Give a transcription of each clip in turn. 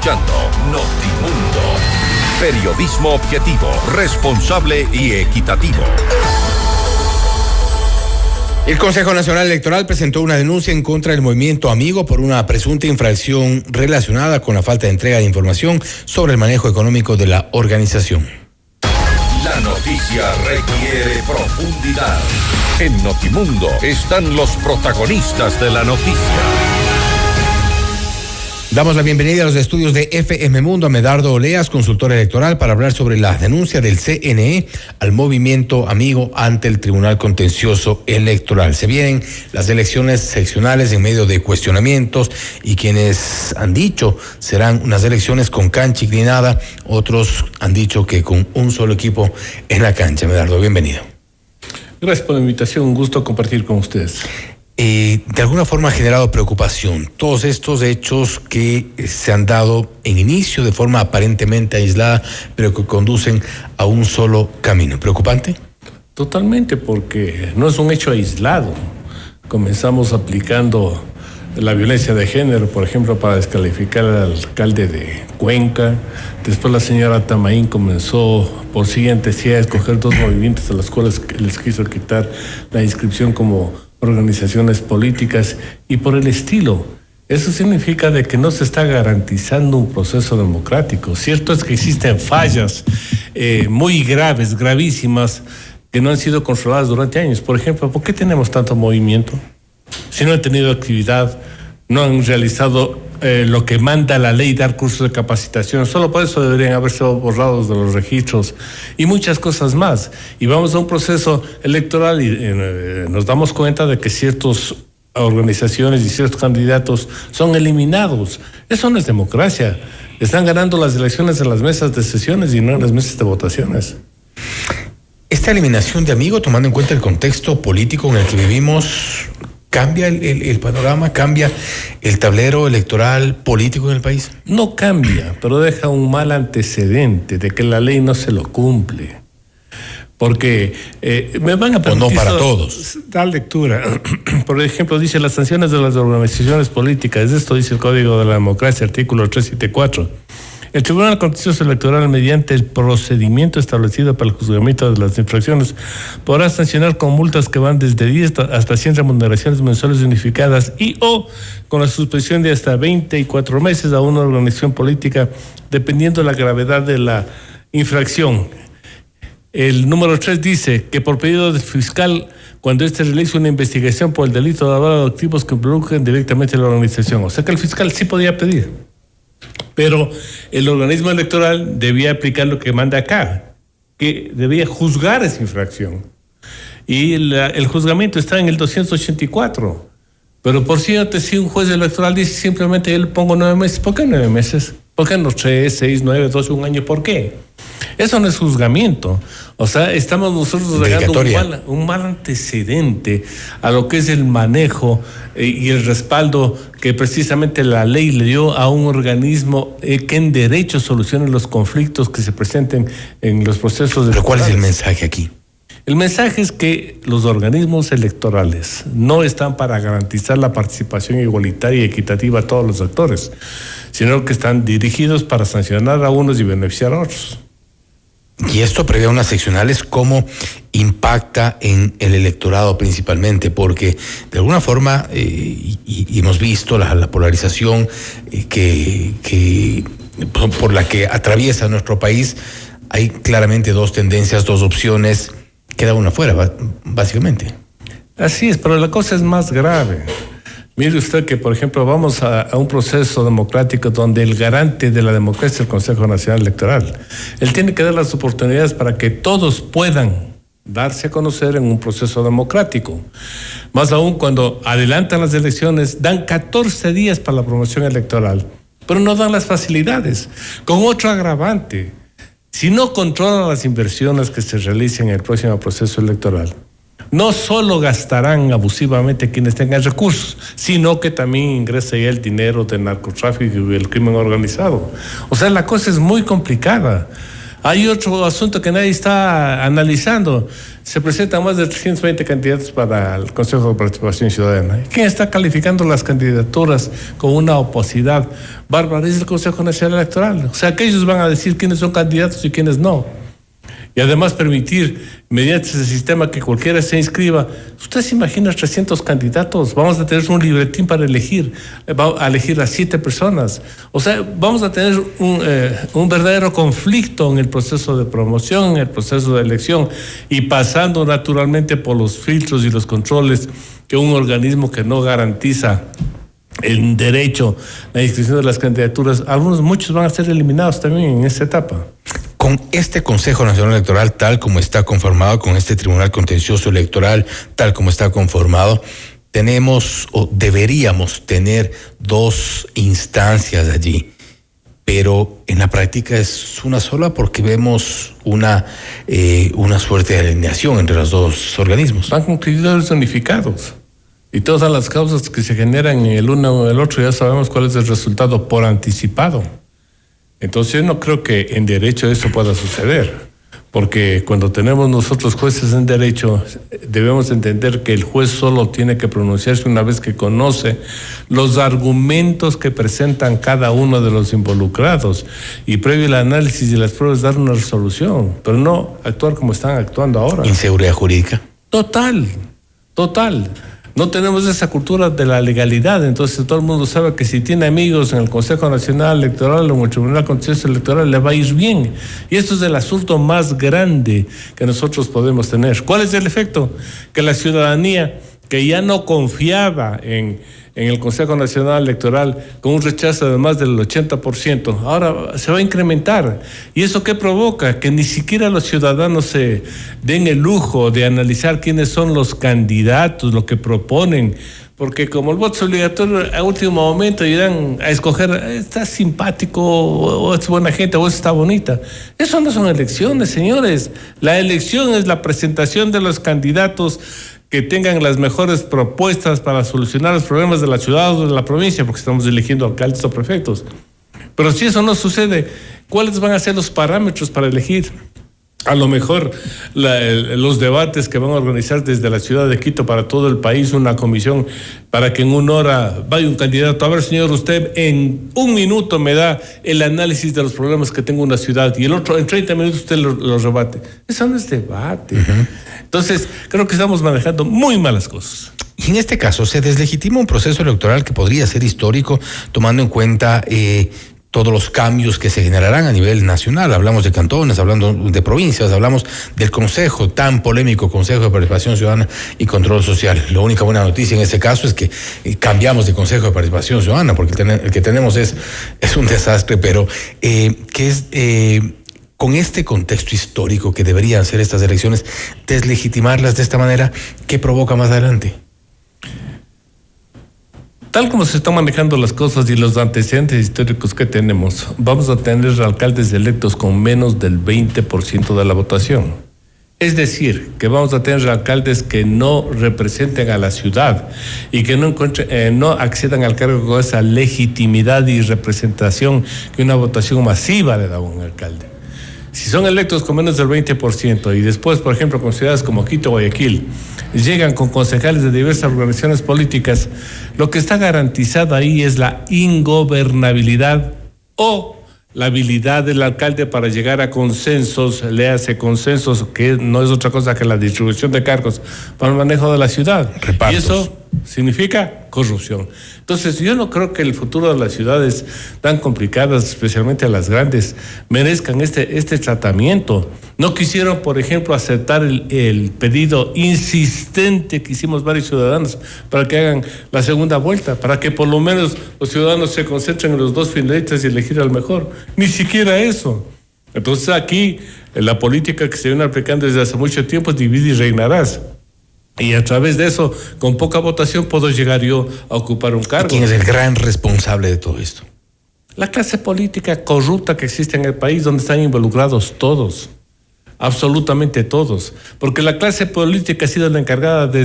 escuchando Notimundo. Periodismo objetivo, responsable y equitativo. El Consejo Nacional Electoral presentó una denuncia en contra del movimiento Amigo por una presunta infracción relacionada con la falta de entrega de información sobre el manejo económico de la organización. La noticia requiere profundidad. En Notimundo están los protagonistas de la noticia. Damos la bienvenida a los estudios de FM Mundo a Medardo Oleas, consultor electoral, para hablar sobre la denuncia del CNE al movimiento Amigo ante el Tribunal Contencioso Electoral. Se vienen las elecciones seccionales en medio de cuestionamientos y quienes han dicho serán unas elecciones con cancha inclinada, otros han dicho que con un solo equipo en la cancha. Medardo, bienvenido. Gracias por la invitación, un gusto compartir con ustedes. De alguna forma ha generado preocupación todos estos hechos que se han dado en inicio de forma aparentemente aislada, pero que conducen a un solo camino. ¿Preocupante? Totalmente, porque no es un hecho aislado. Comenzamos aplicando la violencia de género, por ejemplo, para descalificar al alcalde de Cuenca. Después la señora Tamaín comenzó, por siguiente, a escoger dos movimientos a los cuales les quiso quitar la inscripción como organizaciones políticas y por el estilo. Eso significa de que no se está garantizando un proceso democrático. Cierto es que existen fallas muy graves, gravísimas, que no han sido controladas durante años. Por ejemplo, ¿por qué tenemos tanto movimiento? Si no han tenido actividad, no han realizado lo que manda la ley, dar cursos de capacitación, solo por eso deberían haberse borrados de los registros y muchas cosas más. Y vamos a un proceso electoral y nos damos cuenta de que ciertas organizaciones y ciertos candidatos son eliminados. Eso no es democracia. Están ganando las elecciones en las mesas de sesiones y no en las mesas de votaciones. Esta eliminación de Amigo, tomando en cuenta el contexto político en el que vivimos, ¿cambia el panorama? ¿Cambia el tablero electoral político en el país? No cambia, pero deja un mal antecedente de que la ley no se lo cumple. Porque me van a permitir... O no para todos. Dar lectura. Por ejemplo, dice las sanciones de las organizaciones políticas. Esto dice el Código de la Democracia, artículo 374. El Tribunal Contencioso Electoral, mediante el procedimiento establecido para el juzgamiento de las infracciones, podrá sancionar con multas que van desde 10 hasta 100 remuneraciones mensuales unificadas y o con la suspensión de hasta 24 meses a una organización política, dependiendo de la gravedad de la infracción. El número 3 dice que por pedido del fiscal, cuando éste realice una investigación por el delito de lavado de activos que involucren directamente a la organización. O sea que el fiscal sí podía pedir, pero el organismo electoral debía aplicar lo que manda acá, que debía juzgar esa infracción. Y el juzgamiento está en el 284. Pero por cierto, si un juez electoral dice simplemente yo le pongo 9 meses, ¿por qué 9 meses? ¿Por qué no 3, 6, 9, 12, un año? ¿Por qué? Eso no es juzgamiento. O sea, estamos nosotros dando un mal antecedente a lo que es el manejo y el respaldo que precisamente la ley le dio a un organismo que en derecho solucione los conflictos que se presenten en los procesos. ¿Pero cuál es el mensaje aquí? El mensaje es que los organismos electorales no están para garantizar la participación igualitaria y equitativa a todos los actores, sino que están dirigidos para sancionar a unos y beneficiar a otros. Y esto prevé unas seccionales, ¿cómo impacta en el electorado principalmente? Porque de alguna forma, y hemos visto la polarización por la que atraviesa nuestro país, hay claramente dos tendencias, dos opciones, queda una fuera, básicamente. Así es, pero la cosa es más grave. Mire usted que, por ejemplo, vamos a un proceso democrático donde el garante de la democracia es el Consejo Nacional Electoral. Él tiene que dar las oportunidades para que todos puedan darse a conocer en un proceso democrático. Más aún cuando adelantan las elecciones, dan 14 días para la promoción electoral, pero no dan las facilidades. Con otro agravante, si no controlan las inversiones que se realicen en el próximo proceso electoral, no solo gastarán abusivamente quienes tengan recursos, sino que también ingresa ya el dinero del narcotráfico y el crimen organizado. O sea, la cosa es muy complicada. Hay otro asunto que nadie está analizando. Se presentan más de 320 candidatos para el Consejo de Participación Ciudadana. ¿Quién está calificando las candidaturas con una oposidad bárbara? Es el Consejo Nacional Electoral. O sea, que ellos van a decir quiénes son candidatos y quiénes no. Y además permitir, mediante ese sistema, que cualquiera se inscriba. ¿Usted se imagina 300 candidatos? Vamos a tener un libretín para elegir. Va a elegir a 7 personas. O sea, vamos a tener un verdadero conflicto en el proceso de promoción, en el proceso de elección, y pasando naturalmente por los filtros y los controles que un organismo que no garantiza el derecho, la inscripción de las candidaturas, muchos van a ser eliminados también en esta etapa. Con este Consejo Nacional Electoral, tal como está conformado, con este Tribunal Contencioso Electoral, tal como está conformado, tenemos o deberíamos tener 2 instancias allí, pero en la práctica es una sola porque vemos una suerte de alineación entre los 2 organismos. Van con criterios unificados. Y todas las causas que se generan en el uno o el otro ya sabemos cuál es el resultado por anticipado. Entonces yo no creo que en derecho eso pueda suceder, porque cuando tenemos nosotros jueces en derecho debemos entender que el juez solo tiene que pronunciarse una vez que conoce los argumentos que presentan cada uno de los involucrados y previo al análisis de las pruebas dar una resolución, pero no actuar como están actuando ahora. Inseguridad jurídica. Total. No tenemos esa cultura de la legalidad, entonces todo el mundo sabe que si tiene amigos en el Consejo Nacional Electoral o en el Tribunal Contencioso Electoral le va a ir bien. Y esto es el asunto más grande que nosotros podemos tener. ¿Cuál es el efecto? Que la ciudadanía, que ya no confiaba en el Consejo Nacional Electoral con un rechazo de más del 80%, ahora se va a incrementar. ¿Y eso qué provoca? Que ni siquiera los ciudadanos se den el lujo de analizar quiénes son los candidatos, lo que proponen, porque como el voto es obligatorio, a último momento irán a escoger, está simpático, o es buena gente, o está bonita. Eso no son elecciones, señores. La elección es la presentación de los candidatos que tengan las mejores propuestas para solucionar los problemas de la ciudad o de la provincia, porque estamos eligiendo alcaldes o prefectos. Pero si eso no sucede, ¿cuáles van a ser los parámetros para elegir? A lo mejor los debates que van a organizar desde la ciudad de Quito para todo el país, una comisión para que en 1 hora vaya un candidato. A ver, señor, usted en 1 minuto me da el análisis de los problemas que tenga una ciudad y el otro en 30 minutos usted lo rebate. Eso no es debate. Entonces, creo que estamos manejando muy malas cosas. Y en este caso, ¿se deslegitima un proceso electoral que podría ser histórico, tomando en cuenta todos los cambios que se generarán a nivel nacional? Hablamos de cantones, hablando de provincias, hablamos del Consejo, tan polémico Consejo de Participación Ciudadana y Control Social. La única buena noticia en este caso es que cambiamos de Consejo de Participación Ciudadana, porque el que tenemos es un desastre, pero con este contexto histórico que deberían ser estas elecciones, deslegitimarlas de esta manera, ¿qué provoca más adelante? Tal como se están manejando las cosas y los antecedentes históricos que tenemos, vamos a tener alcaldes electos con menos del 20% de la votación. Es decir, que vamos a tener alcaldes que no representen a la ciudad y que no accedan al cargo con esa legitimidad y representación que una votación masiva le da a un alcalde. Si son electos con menos del 20% y después, por ejemplo, con ciudades como Quito o Guayaquil, llegan con concejales de diversas organizaciones políticas, lo que está garantizado ahí es la ingobernabilidad o la habilidad del alcalde para llegar a consensos, léase consensos, que no es otra cosa que la distribución de cargos para el manejo de la ciudad. Repartos. Y eso significa corrupción. Entonces, yo no creo que el futuro de las ciudades tan complicadas, especialmente las grandes, merezcan este tratamiento. No quisieron, por ejemplo, aceptar el pedido insistente que hicimos varios ciudadanos para que hagan la segunda vuelta, para que por lo menos los ciudadanos se concentren en los 2 finalistas y elegir al mejor. Ni siquiera eso. Entonces, aquí, la política que se viene aplicando desde hace mucho tiempo es divide y reinarás. Y a través de eso, con poca votación, puedo llegar yo a ocupar un cargo. ¿Quién es el gran responsable de todo esto? La clase política corrupta que existe en el país, donde están involucrados todos, absolutamente todos. Porque la clase política ha sido la encargada de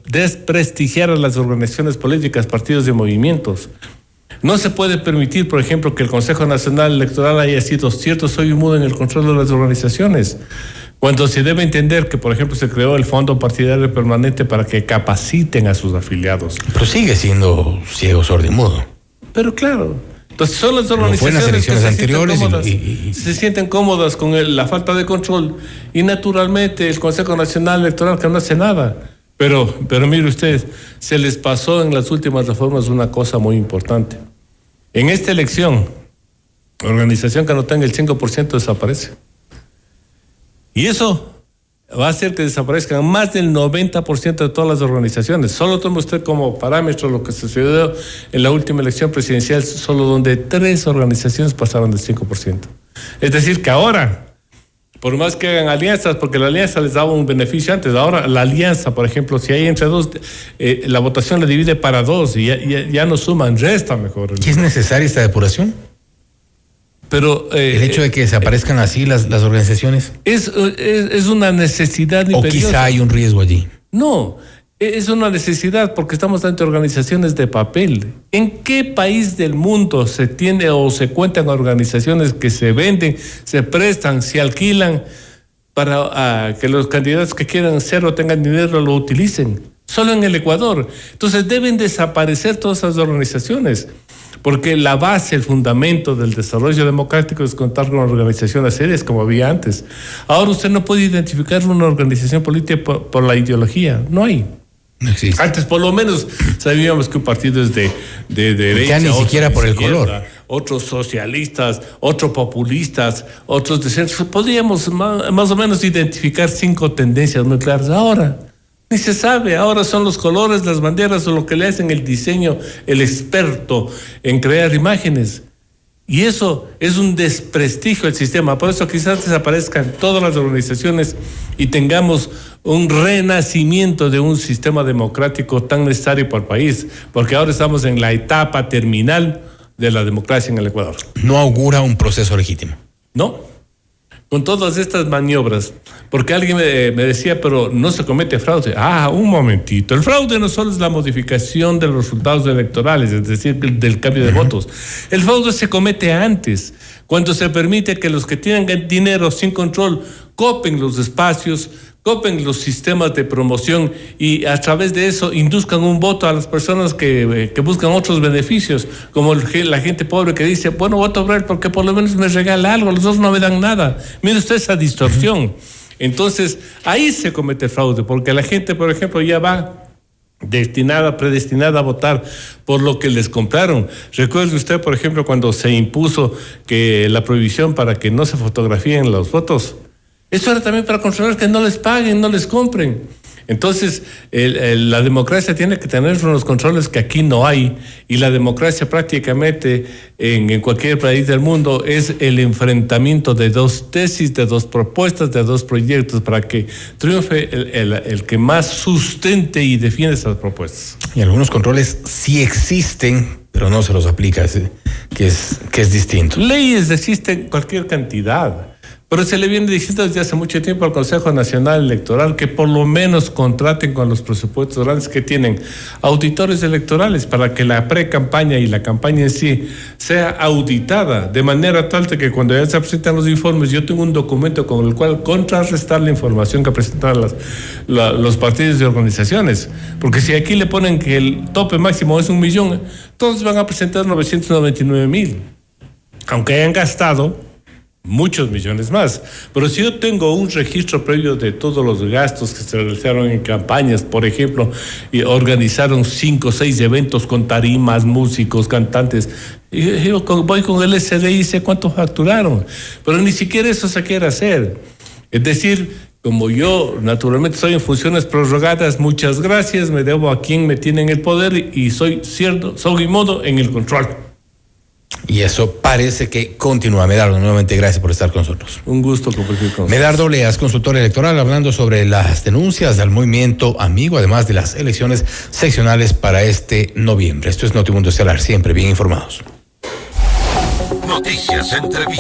desprestigiar a las organizaciones políticas, partidos y movimientos. No se puede permitir, por ejemplo, que el Consejo Nacional Electoral haya sido cierto soy y mudo en el control de las organizaciones. Cuando se debe entender que, por ejemplo, se creó el Fondo Partidario Permanente para que capaciten a sus afiliados. Pero sigue siendo ciego, sordo y mudo. Pero claro, entonces son las organizaciones que se sienten cómodas con la falta de control, y naturalmente el Consejo Nacional Electoral que no hace nada. Pero mire usted, se les pasó en las últimas reformas una cosa muy importante. En esta elección, organización que no tenga el 5% desaparece. Y eso va a hacer que desaparezcan más del 90% de todas las organizaciones. Solo tome usted como parámetro lo que sucedió en la última elección presidencial, solo donde 3 organizaciones pasaron del 5%. Es decir, que ahora, por más que hagan alianzas, porque la alianza les daba un beneficio antes, ahora la alianza, por ejemplo, si hay entre 2, la votación la divide para 2 y ya no suman, resta mejor. ¿Qué es necesaria esta depuración? Pero el hecho de que desaparezcan así las organizaciones es una necesidad imperiosa. ¿O quizá hay un riesgo allí? No, es una necesidad porque estamos ante organizaciones de papel. ¿En qué país del mundo se tiene o se cuentan organizaciones que se venden, se prestan, se alquilan para que los candidatos que quieran ser o tengan dinero lo utilicen? Solo en el Ecuador. Entonces deben desaparecer todas esas organizaciones. Porque la base, el fundamento del desarrollo democrático es contar con organizaciones serias como había antes. Ahora usted no puede identificar una organización política por la ideología. No hay. No existe. Antes por lo menos sabíamos que un partido es de derecha. Ya ni siquiera por el color. Otros socialistas, otros populistas, otros de centro. Podríamos más o menos identificar 5 tendencias muy claras. Ahora ni se sabe, ahora son los colores, las banderas o lo que le hacen el diseño, el experto en crear imágenes. Y eso es un desprestigio del sistema. Por eso quizás desaparezcan todas las organizaciones y tengamos un renacimiento de un sistema democrático tan necesario para el país, porque ahora estamos en la etapa terminal de la democracia en el Ecuador. ¿No augura un proceso legítimo? No. Con todas estas maniobras, porque alguien me decía, pero no se comete fraude. Un momentito. El fraude no solo es la modificación de los resultados electorales, es decir, del cambio de votos. El fraude se comete antes, cuando se permite que los que tienen dinero sin control copen los espacios, copen los sistemas de promoción y a través de eso induzcan un voto a las personas que buscan otros beneficios, como la gente pobre que dice, bueno, voto a Obrero porque por lo menos me regala algo, los otros no me dan nada. Mire usted esa distorsión. Entonces, ahí se comete fraude, porque la gente, por ejemplo, ya va predestinada a votar por lo que les compraron. Recuerde usted, por ejemplo, cuando se impuso que la prohibición para que no se fotografíen los votos. Eso era también para controlar que no les paguen, no les compren. Entonces, la democracia tiene que tener unos controles que aquí no hay, y la democracia prácticamente en cualquier país del mundo es el enfrentamiento de 2 tesis, de 2 propuestas, de 2 proyectos para que triunfe el que más sustente y defiende esas propuestas. Y algunos controles sí existen, pero no se los aplica, que es distinto. Leyes existen cualquier cantidad. Pero se le viene diciendo desde hace mucho tiempo al Consejo Nacional Electoral que por lo menos contraten con los presupuestos grandes que tienen auditores electorales para que la pre-campaña y la campaña en sí sea auditada de manera tal de que cuando ya se presentan los informes yo tengo un documento con el cual contrarrestar la información que presentan los partidos y organizaciones. Porque si aquí le ponen que el tope máximo es 1 millón, todos van a presentar 999,000, aunque hayan gastado muchos millones más. Pero si yo tengo un registro previo de todos los gastos que se realizaron en campañas, por ejemplo, y organizaron 5 o 6 eventos con tarimas, músicos, cantantes, y yo voy con el SDI y sé cuánto facturaron, pero ni siquiera eso se quiere hacer. Es decir, como yo naturalmente estoy en funciones prorrogadas, muchas gracias, me debo a quien me tiene en el poder y soy modo en el control. Y eso parece que continúa. Medardo, nuevamente gracias por estar con nosotros. Un gusto compartir con ustedes. Medardo Oleas, consultor electoral, hablando sobre las denuncias del movimiento amigo, además de las elecciones seccionales para este noviembre. Esto es Notimundo Estelar, siempre bien informados. Noticias, entrevistas.